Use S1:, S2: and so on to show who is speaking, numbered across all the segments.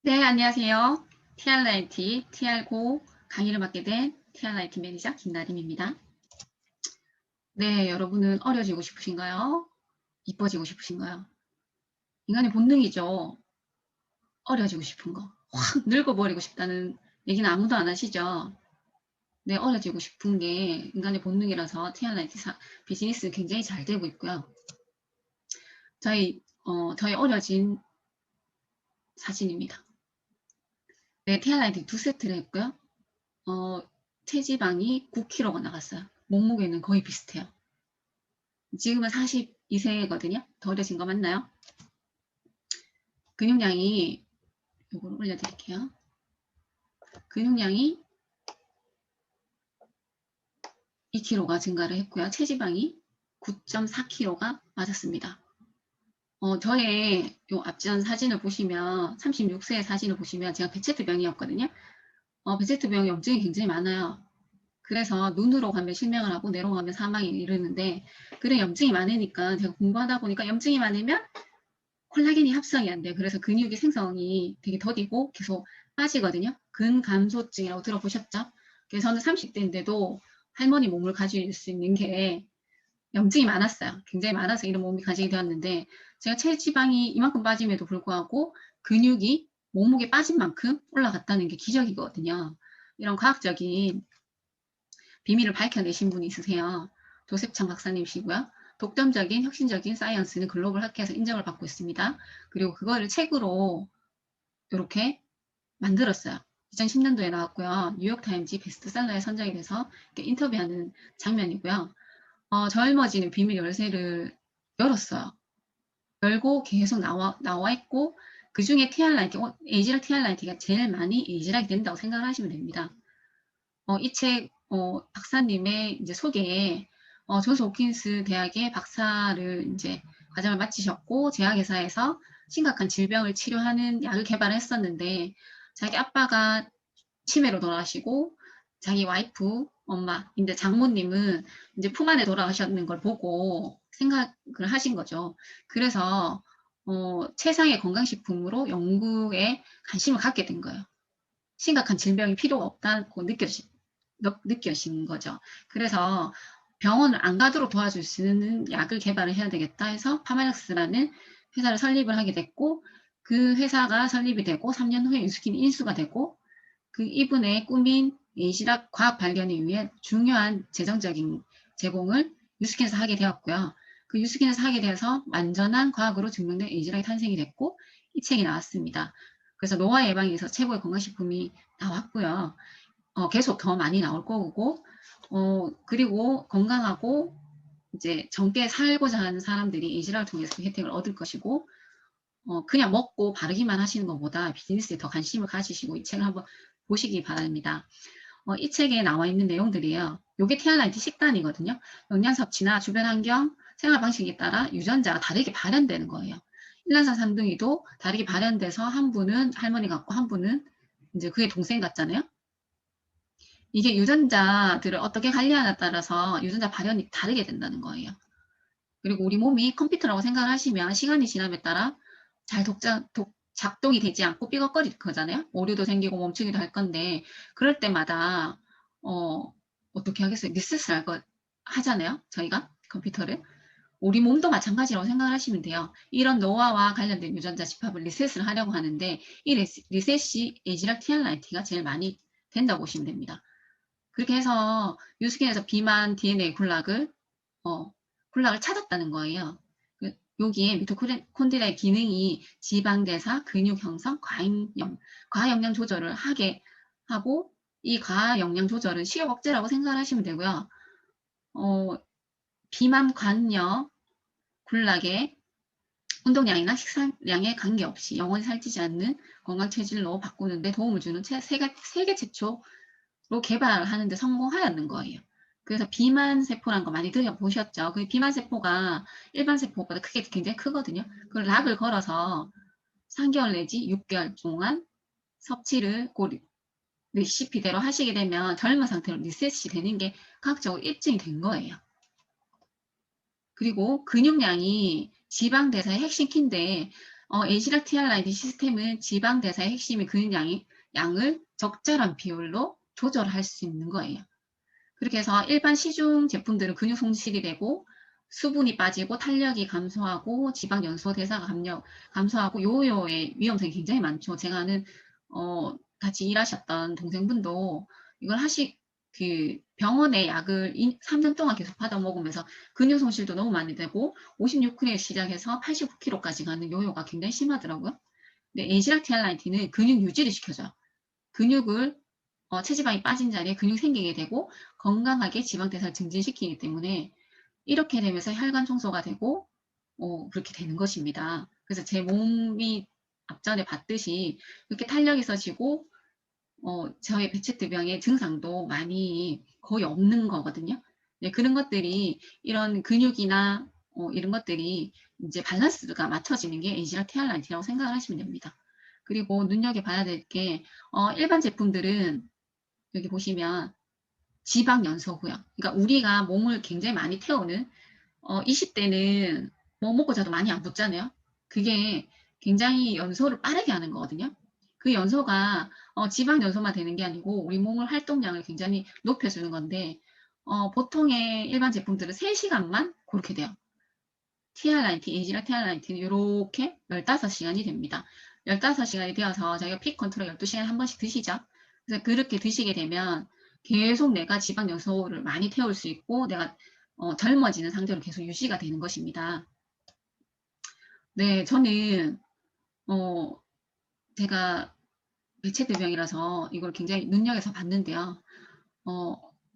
S1: 네, 안녕하세요. TRIT, TR고 강의를 맡게 된 TRIT 매니저 김나림입니다. 네, 여러분은 어려지고 싶으신가요? 이뻐지고 싶으신가요? 인간의 본능이죠. 어려지고 싶은 거. 확 늙어버리고 싶다는 얘기는 아무도 안 하시죠? 네, 어려지고 싶은 게 인간의 본능이라서 TRIT 비즈니스 굉장히 잘 되고 있고요. 저희 어려진 사진입니다. 네, TRIT 두 세트를 했고요. 체지방이 9kg가 나갔어요. 몸무게는 거의 비슷해요. 지금은 42세거든요. 더 어려진 거 맞나요? 근육량이 요걸 올려드릴게요. 근육량이 2kg가 증가를 했고요. 체지방이 9.4kg가 빠졌습니다. 저의 요 앞전 사진을 보시면 36세 사진을 보시면 제가 베체트병이었거든요. 베체트병 염증이 굉장히 많아요. 그래서 눈으로 가면 실명을 하고 뇌로 가면 사망에 이르는데 그런 염증이 많으니까 제가 공부하다 보니까 염증이 많으면 콜라겐이 합성이 안 돼요. 그래서 근육의 생성이 되게 더디고 계속 빠지거든요. 근감소증이라고 들어보셨죠? 그래서 저는 30대인데도 할머니 몸을 가질 수 있는 게 염증이 많았어요. 굉장히 많아서 이런 몸이 가지게 되었는데 제가 체지방이 이만큼 빠짐에도 불구하고 근육이 몸무게 빠진 만큼 올라갔다는 게 기적이거든요. 이런 과학적인 비밀을 밝혀내신 분이 있으세요. 조셉창 박사님이시고요. 독점적인 혁신적인 사이언스는 글로벌 학회에서 인정을 받고 있습니다. 그리고 그거를 책으로 이렇게 만들었어요. 2010년도에 나왔고요. 뉴욕타임즈 베스트셀러에 선정이 돼서 이렇게 인터뷰하는 장면이고요. 젊어지는 비밀 열쇠를 열었어요. 열고 계속 나와 있고 그 중에 TR라이트, 에이지락 TR라이트가 제일 많이 에이지락이 된다고 생각을 하시면 됩니다. 이 책 박사님의 이제 소개에 존스 홉킨스 대학의 박사를 이제 과정을 마치셨고 제약회사에서 심각한 질병을 치료하는 약을 개발을 했었는데 자기 아빠가 치매로 돌아가시고 자기 와이프 엄마인데 장모님은 이제 품 안에 돌아가셨는 걸 보고 생각을 하신 거죠. 그래서 최상의 건강식품으로 연구에 관심을 갖게 된 거예요. 심각한 질병이 필요가 없다고 느껴진 거죠. 그래서 병원을 안 가도록 도와줄 수 있는 약을 개발을 해야 되겠다 해서 파마락스라는 회사를 설립을 하게 됐고 그 회사가 설립이 되고 3년 후에 유스킨 인수가 되고 그 이분의 꿈인 에이지락 과학 발견을 위해 중요한 재정적인 제공을 유스킨에서 하게 되었고요. 그 유스킨에서 하게 돼서 완전한 과학으로 증명된 에이지락이 탄생이 됐고 이 책이 나왔습니다. 그래서 노화 예방에 의해서 최고의 건강식품이 나왔고요. 계속 더 많이 나올 거고, 그리고 건강하고 이제 젊게 살고자 하는 사람들이 이 질환을 통해서 그 혜택을 얻을 것이고, 그냥 먹고 바르기만 하시는 것보다 비즈니스에 더 관심을 가지시고 이 책을 한번 보시기 바랍니다. 이 책에 나와 있는 내용들이에요. 요게 TRIT 식단이거든요. 영양 섭취나 주변 환경, 생활 방식에 따라 유전자가 다르게 발현되는 거예요. 일란산 쌍둥이도 다르게 발현돼서 한 분은 할머니 같고 한 분은 이제 그의 동생 같잖아요. 이게 유전자들을 어떻게 관리하냐에 따라서 유전자 발현이 다르게 된다는 거예요. 그리고 우리 몸이 컴퓨터라고 생각을 하시면 시간이 지남에 따라 잘 작동이 되지 않고 삐걱거릴 거잖아요. 오류도 생기고 멈추기도 할 건데 그럴 때마다 어떻게 하겠어요? 리셋을 하잖아요. 저희가 컴퓨터를. 우리 몸도 마찬가지라고 생각을 하시면 돼요. 이런 노화와 관련된 유전자 집합을 리셋을 하려고 하는데 이 리셋이 에지락 TRIT가 제일 많이 된다고 보시면 됩니다. 그렇게 해서 유스킨에서 비만 DNA 굴락을 찾았다는 거예요. 여기에 미토콘드리아의 기능이 지방대사, 근육 형성, 과영량 조절을 하게 하고 이 과영량 조절은 식욕 억제라고 생각을 하시면 되고요. 비만 관여 굴락에 운동량이나 식사량에 관계없이 영원히 살찌지 않는 건강 체질로 바꾸는 데 도움을 주는 세계 최초로 개발하는 데 성공하였는 거예요. 그래서 비만 세포라는 거 많이 들어보셨죠? 그 비만 세포가 일반 세포보다 굉장히 크거든요. 그 락을 걸어서 3개월 내지 6개월 동안 섭취를 레시피대로 하시게 되면 젊은 상태로 리셋이 되는 게 과학적으로 입증이 된 거예요. 그리고 근육량이 지방 대사의 핵심 키인데 에이지락 TR9 시스템은 지방 대사의 핵심인 양을 적절한 비율로 조절할 수 있는 거예요. 그렇게 해서 일반 시중 제품들은 근육 손실이 되고 수분이 빠지고 탄력이 감소하고 지방 연소 대사가 감소하고 요요의 위험성이 굉장히 많죠. 제가 아는 같이 일하셨던 동생분도 이걸 그 병원의 약을 3년 동안 계속 받아 먹으면서 근육 손실도 너무 많이 되고 56kg 시작해서 89kg까지 가는 요요가 굉장히 심하더라고요. 근데 에이지락 TR9는 근육 유지를 시켜줘요. 근육을 체지방이 빠진 자리에 근육이 생기게 되고 건강하게 지방 대사를 증진시키기 때문에 이렇게 되면서 혈관 청소가 되고 그렇게 되는 것입니다. 그래서 제 몸이 앞전에 봤듯이 이렇게 탄력이 있어지고 저의 베체트병의 증상도 많이 거의 없는 거거든요. 네, 그런 것들이 이런 근육이나 이런 것들이 이제 밸런스가 맞춰지는 게 에이지락 TR9라고 생각을 하시면 됩니다. 그리고 눈여겨봐야 될 게 일반 제품들은 여기 보시면 지방 연소고요. 그러니까 우리가 몸을 굉장히 많이 태우는 20대는 뭐 먹고 자도 많이 안 붙잖아요. 그게 굉장히 연소를 빠르게 하는 거거든요. 그 연소가 지방 연소만 되는 게 아니고 우리 몸을 활동량을 굉장히 높여주는 건데 보통의 일반 제품들은 3시간만 그렇게 돼요. TR9, 에이지락 TR9는 이렇게 15시간이 됩니다. 15시간이 되어서 자기가 픽 컨트롤 12시간에 한 번씩 드시죠. 그래서 그렇게 드시게 되면 계속 내가 지방 연소를 많이 태울 수 있고 내가 젊어지는 상태로 계속 유지가 되는 것입니다. 네, 저는 제가 배체대병이라서 이걸 굉장히 눈여겨서 봤는데요.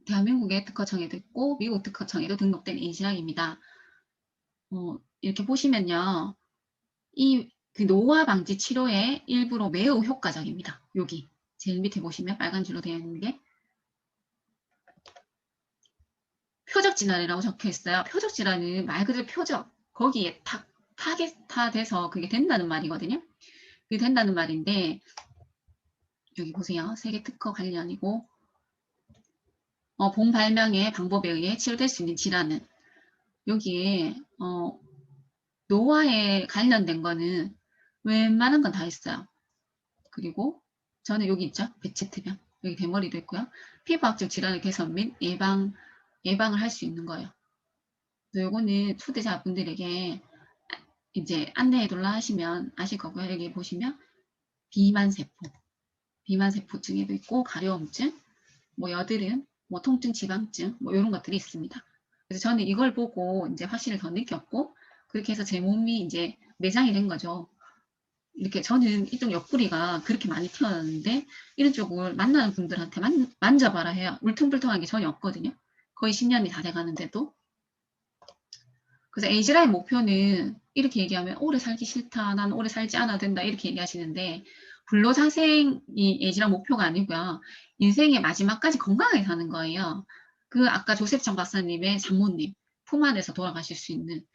S1: 대한민국의 특허청에도 있고 미국 특허청에도 등록된 에이지락입니다. 이렇게 보시면요. 그 노화 방지 치료의 일부로 매우 효과적입니다. 여기 제일 밑에 보시면 빨간 줄로 되어 있는 게 표적 질환이라고 적혀 있어요. 표적 질환은 말 그대로 표적 거기에 타겟화돼서 그게 된다는 말이거든요. 그게 된다는 말인데 여기 보세요. 세계 특허 관련이고 본 발명의 방법에 의해 치료될 수 있는 질환은 여기에 노화에 관련된 거는 웬만한 건 다 있어요. 그리고 저는 여기 있죠. 베체트병. 여기 대머리도 있고요. 피부학적 질환의 개선 및 예방을 할 수 있는 거예요. 요거는 초대자분들에게 이제 안내해둘라 하시면 아실 거고요. 여기 보시면 비만세포증에도 있고 가려움증, 뭐 여드름, 뭐 통증, 지방증, 뭐 이런 것들이 있습니다. 그래서 저는 이걸 보고 이제 확신을 더 느꼈고 그렇게 해서 제 몸이 이제 매장이 된 거죠. 이렇게 저는 이쪽 옆구리가 그렇게 많이 튀었는데 이런 쪽을 만나는 분들한테 만져봐라 해요. 울퉁불퉁한 게 전혀 없거든요. 거의 10년이 다 돼가는데도. 그래서 에이지라의 목표는 이렇게 얘기하면 오래 살기 싫다, 난 오래 살지 않아도 된다 이렇게 얘기하시는데 불로자생이 에이지라 목표가 아니고요. 인생의 마지막까지 건강하게 사는 거예요. 그 아까 조셉정 박사님의 장모님 품 안에서 돌아가실 수 있는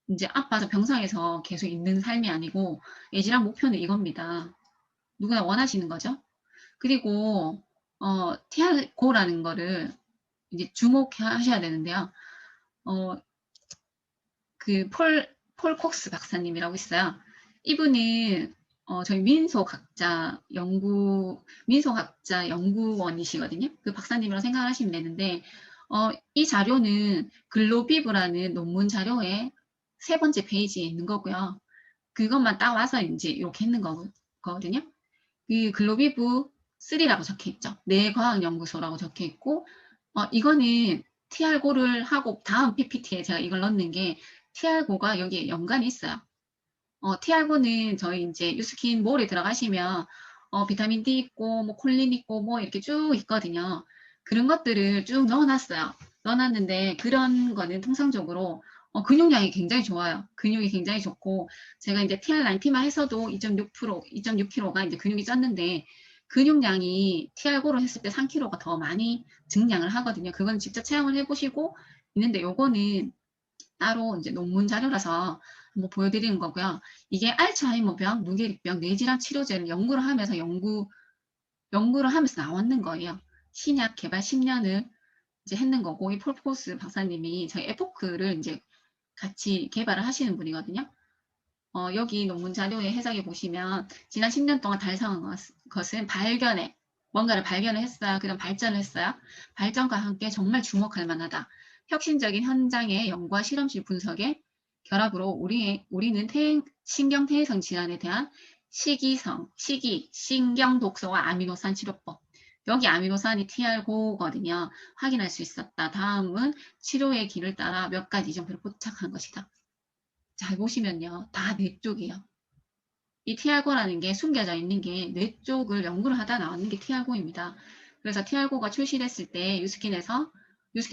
S1: 이제 아파서 병상에서 계속 있는 삶이 아니고 에이지라 목표는 이겁니다. 누구나 원하시는 거죠. 그리고 티아고라는 거를 이제 주목하셔야 되는데요. 그 폴 콕스 박사님이라고 있어요. 이분은 저희 민속학자 연구원이시거든요. 그 박사님이라고 생각을 하시면 되는데 이 자료는 글로비브라는 논문 자료에 3번째 페이지에 있는 거고요. 그것만 딱 와서 이제 이렇게 했는 거거든요. 그 글로비브 3라고 적혀 있죠. 뇌과학연구소라고 적혀 있고 이거는 TR9를 하고 다음 PPT에 제가 이걸 넣는 게 TR9가 여기에 연관이 있어요. TR9는 저희 이제 유스킨 몰에 들어가시면 비타민 D 있고 뭐 콜린 있고 뭐 이렇게 쭉 있거든요. 그런 것들을 쭉 넣어놨어요. 넣어놨는데 그런 거는 통상적으로 근육량이 굉장히 좋아요. 근육이 굉장히 좋고 제가 이제 TR9T만 해서도 2.6kg가 이제 근육이 쪘는데 근육량이 TR9로 했을 때 3kg가 더 많이 증량을 하거든요. 그건 직접 체험을 해보시고 있는데 요거는 따로 이제 논문 자료라서 한번 보여드리는 거고요. 이게 알츠하이머병, 누게릭병, 뇌질환 치료제를 연구를 하면서 나왔는 거예요. 신약 개발 10년을 이제 했는 거고 이 폴포스 박사님이 저희 에포크를 이제 같이 개발을 하시는 분이거든요. 여기 논문 자료에 해석해 보시면 지난 10년 동안 달성한 것은 뭔가를 발견을 했어요. 그다음 발전을 했어요. 발전과 함께 정말 주목할 만하다. 혁신적인 현장의 연구와 실험실 분석의 결합으로 우리는 신경퇴행성 질환에 대한 신경독소와 아미노산 치료법, 여기 아미노산이 TR5거든요. 확인할 수 있었다. 다음은 치료의 길을 따라 몇 가지 점표를 포착한 것이다. 잘 보시면요. 다 뇌 쪽이에요. 이 TR5라는 게 숨겨져 있는 게 뇌 쪽을 연구를 하다 나왔는 게 TR5입니다. 그래서 TR5가 출시됐을 때 유스킨을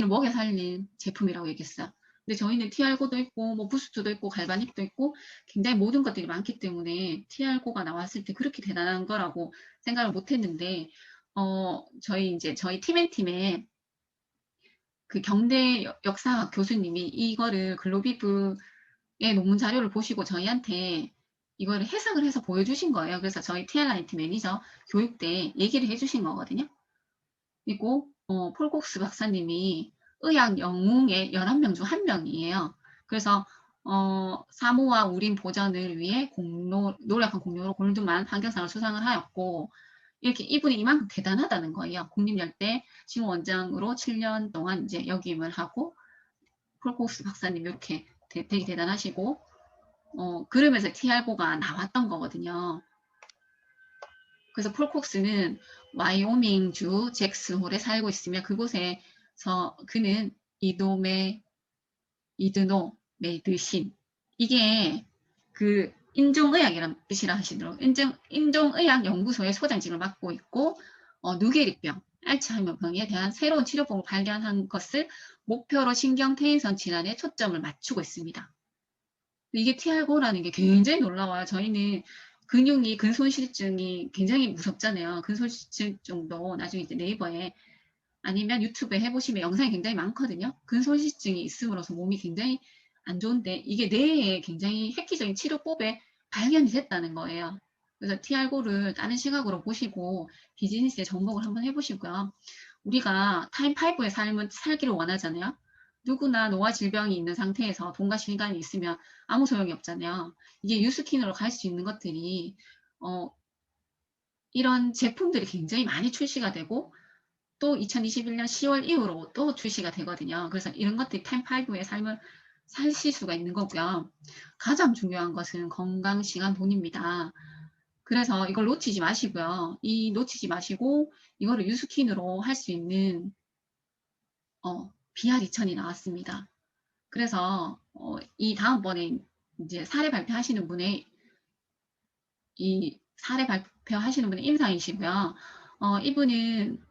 S1: 먹여 살린 제품이라고 얘기했어요. 근데 저희는 TR5도 있고 뭐 부스트도 있고 갈바닉도 있고 굉장히 모든 것들이 많기 때문에 TR5가 나왔을 때 그렇게 대단한 거라고 생각을 못 했는데 저희 팀앤팀에 그 경대 역사학 교수님이 이거를 글로비브의 논문 자료를 보시고 저희한테 이거를 해석을 해서 보여주신 거예요. 그래서 저희 TLIT 매니저 교육 때 얘기를 해주신 거거든요. 그리고 폴콕스 박사님이 의학 영웅의 11명 중 1명이에요. 그래서 사모와 우린 보전을 위해 노력한 공로로 골드만 환경상을 수상을 하였고, 이렇게 이분이 이만큼 대단하다는 거예요. 국립열대 신원장으로 7년 동안 이제 역임을 하고, 폴콕스 박사님 이렇게 되게 대단하시고, 그러면서 TR5가 나왔던 거거든요. 그래서 폴콕스는 와이오밍주 잭스홀에 살고 있으며 그곳에서 그는 이드노 메드신, 이게 그 인종의학이라는 뜻이라 하시더라고요. 인종의학 연구소의 소장직을 맡고 있고 누게리병, 알츠하이머병에 대한 새로운 치료법을 발견한 것을 목표로 신경퇴행성 질환에 초점을 맞추고 있습니다. 이게 TR5라는 게 굉장히 놀라워요. 저희는 근손실증이 굉장히 무섭잖아요. 근손실증도 나중에 이제 네이버에 아니면 유튜브에 해보시면 영상이 굉장히 많거든요. 근손실증이 있음으로써 몸이 굉장히 안 좋은데 이게 뇌에 굉장히 획기적인 치료법에 발견이 됐다는 거예요. 그래서 TR5를 다른 시각으로 보시고 비즈니스에 접목을 한번 해보시고요. 우리가 타임5의 삶을 살기를 원하잖아요. 누구나 노화 질병이 있는 상태에서 돈과 시간이 있으면 아무 소용이 없잖아요. 이게 유스킨으로 갈 수 있는 것들이 이런 제품들이 굉장히 많이 출시가 되고 또 2021년 10월 이후로 또 출시가 되거든요. 그래서 이런 것들이 타임5의 삶을 사실 수가 있는 거고요. 가장 중요한 것은 건강, 시간, 돈입니다. 그래서 이걸 놓치지 마시고요. 놓치지 마시고 이거를 유스킨으로 할 수 있는 BR2000이 나왔습니다. 그래서 이 다음번에 이제 사례 발표하시는 분의 임상이시고요. 이분은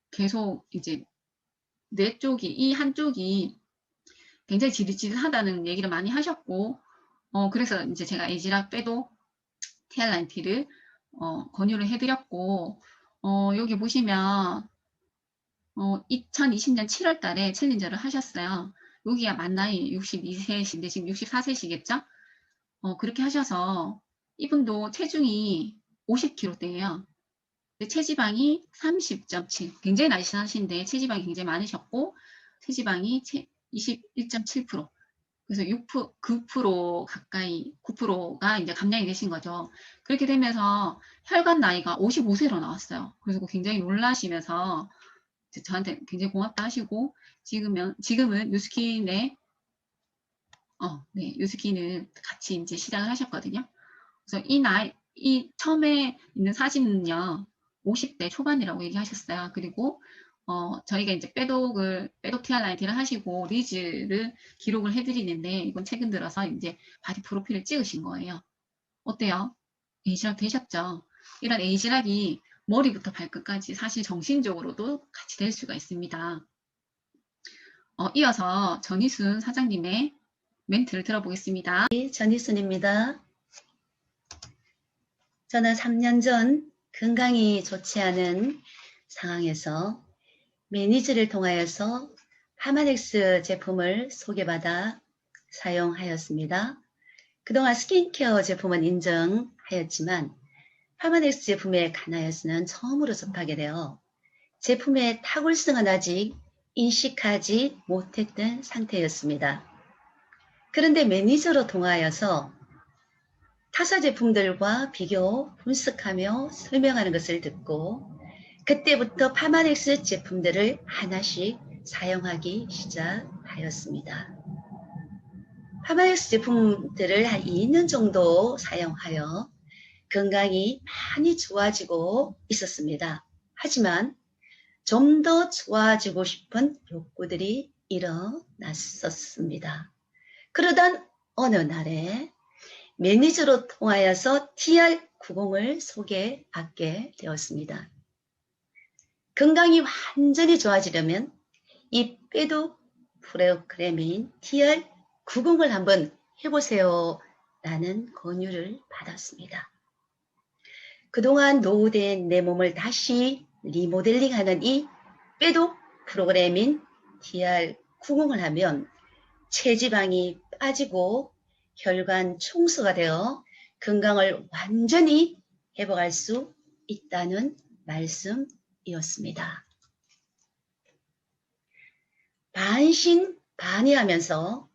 S1: 계속 이제 뇌 쪽이 이 한쪽이 굉장히 지릿지릿하다는 얘기를 많이 하셨고 그래서 이제 제가 에지락 빼도 TR90를 권유를 해드렸고 여기 보시면 2020년 7월 달에 챌린저를 하셨어요. 여기가 만 나이 62세신데 지금 64세시겠죠? 그렇게 하셔서 이분도 체중이 50kg대예요. 체지방이 30.7, 굉장히 날씬하신데 체지방이 굉장히 많으셨고 체지방이 21.7%, 그래서 9% 가까이 9%가 이제 감량이 되신 거죠. 그렇게 되면서 혈관 나이가 55세로 나왔어요. 그래서 굉장히 놀라시면서 저한테 굉장히 고맙다 하시고 지금은 뉴스킨의 뉴스킨을 같이 이제 시작을 하셨거든요. 그래서 이 처음에 있는 사진은요 50대 초반이라고 얘기하셨어요. 그리고 저희가 이제 빼독 TRIT를 하시고 리즈를 기록을 해드리는데 이건 최근 들어서 이제 바디 프로필을 찍으신 거예요. 어때요? 에이지락 되셨죠? 이런 에이지락이 머리부터 발끝까지 사실 정신적으로도 같이 될 수가 있습니다. 이어서 전희순 사장님의 멘트를 들어보겠습니다.
S2: 전희순입니다. 저는 3년 전 건강이 좋지 않은 상황에서 매니저를 통하여서 파마넥스 제품을 소개받아 사용하였습니다. 그동안 스킨케어 제품은 인정하였지만 파마넥스 제품에 관하여서는 처음으로 접하게 되어 제품의 탁월성은 아직 인식하지 못했던 상태였습니다. 그런데 매니저로 통하여서 타사 제품들과 비교, 분석하며 설명하는 것을 듣고 그때부터 파마넥스 제품들을 하나씩 사용하기 시작하였습니다. 파마넥스 제품들을 한 2년 정도 사용하여 건강이 많이 좋아지고 있었습니다. 하지만 좀 더 좋아지고 싶은 욕구들이 일어났었습니다. 그러던 어느 날에 매니저로 통하여서 TR90을 소개받게 되었습니다. 건강이 완전히 좋아지려면 이 빼도 프로그램인 TR90을 한번 해보세요 라는 권유를 받았습니다. 그동안 노후된 내 몸을 다시 리모델링하는 이 빼도 프로그램인 TR90을 하면 체지방이 빠지고 혈관 청소가 되어 건강을 완전히 회복할 수 있다는 말씀이었습니다. 반신반의하면서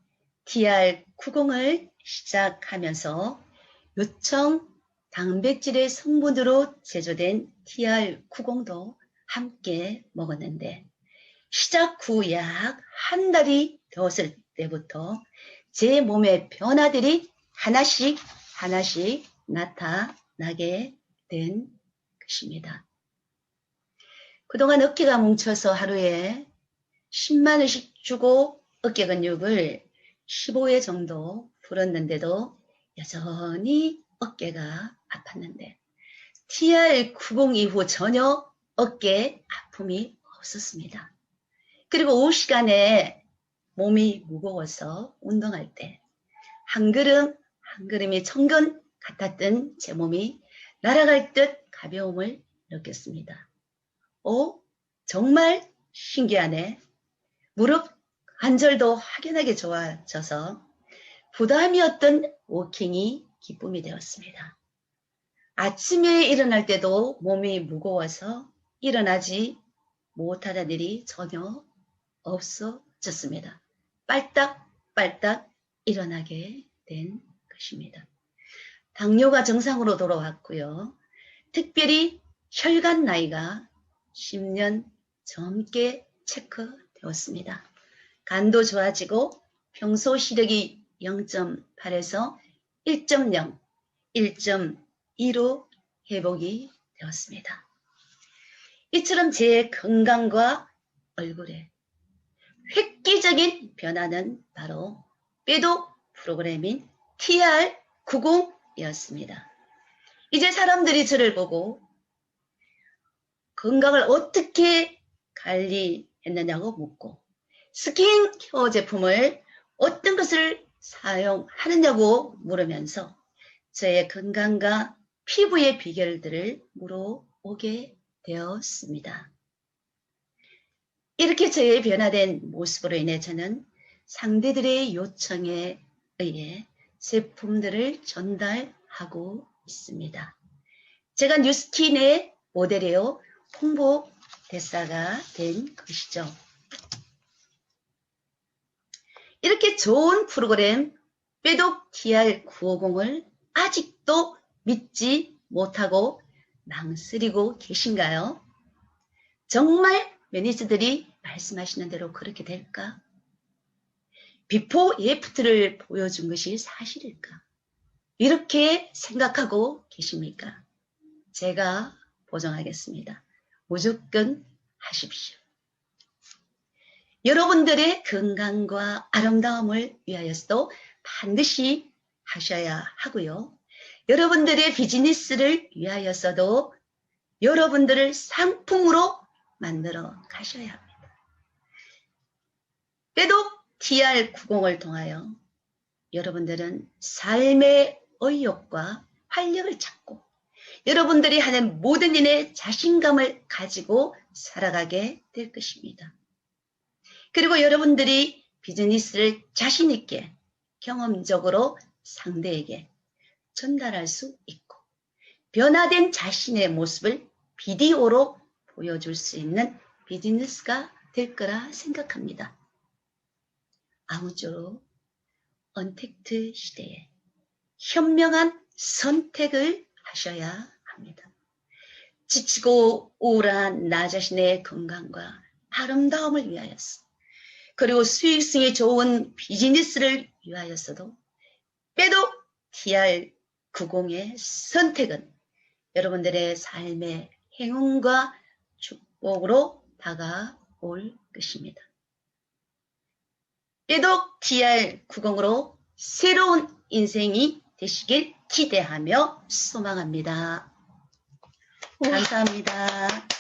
S2: TR90을 시작하면서 요청 단백질의 성분으로 제조된 TR90도 함께 먹었는데 시작 후 약 한 달이 되었을 때부터 제 몸의 변화들이 하나씩 나타나게 된 것입니다. 그동안 어깨가 뭉쳐서 하루에 10만 원씩 주고 어깨 근육을 15회 정도 풀었는데도 여전히 어깨가 아팠는데 TR90 이후 전혀 어깨 아픔이 없었습니다. 그리고 오후 시간에 몸이 무거워서 운동할 때 한 걸음이 천근 같았던 제 몸이 날아갈 듯 가벼움을 느꼈습니다. 정말 신기하네. 무릎 관절도 확연하게 좋아져서 부담이었던 워킹이 기쁨이 되었습니다. 아침에 일어날 때도 몸이 무거워서 일어나지 못하는 일이 전혀 없어졌습니다. 빨딱빨딱 일어나게 된 것입니다. 당뇨가 정상으로 돌아왔고요. 특별히 혈관 나이가 10년 젊게 체크되었습니다. 간도 좋아지고 평소 시력이 0.8에서 1.0, 1.2로 회복이 되었습니다. 이처럼 제 건강과 얼굴에 획기적인 변화는 바로 빼도 프로그램인 TR90이었습니다. 이제 사람들이 저를 보고 건강을 어떻게 관리했느냐고 묻고 스킨케어 제품을 어떤 것을 사용하느냐고 물으면서 저의 건강과 피부의 비결들을 물어보게 되었습니다. 이렇게 저의 변화된 모습으로 인해 저는 상대들의 요청에 의해 제품들을 전달하고 있습니다. 제가 뉴스킨의 모델이요 홍보 대사가 된 것이죠. 이렇게 좋은 프로그램 빼독 TR950을 아직도 믿지 못하고 망설이고 계신가요? 정말 매니저들이 말씀하시는 대로 그렇게 될까? 비포 애프터를 보여준 것이 사실일까? 이렇게 생각하고 계십니까? 제가 보장하겠습니다. 무조건 하십시오. 여러분들의 건강과 아름다움을 위하여서도 반드시 하셔야 하고요. 여러분들의 비즈니스를 위하여서도 여러분들을 상품으로 만들어 가셔야 합니다. 빼독 TR90을 통하여 여러분들은 삶의 의욕과 활력을 찾고 여러분들이 하는 모든 일에 자신감을 가지고 살아가게 될 것입니다. 그리고 여러분들이 비즈니스를 자신 있게 경험적으로 상대에게 전달할 수 있고 변화된 자신의 모습을 비디오로 보여줄 수 있는 비즈니스가 될 거라 생각합니다. 아무쪼록 언택트 시대에 현명한 선택을 하셔야 합니다. 지치고 우울한 나 자신의 건강과 아름다움을 위하여서, 그리고 수익성이 좋은 비즈니스를 위하여서도 빼도 TR90의 선택은 여러분들의 삶의 행운과 축복으로 다가올 것입니다. 빼도 TR90으로 새로운 인생이 되시길 기대하며 소망합니다. 감사합니다.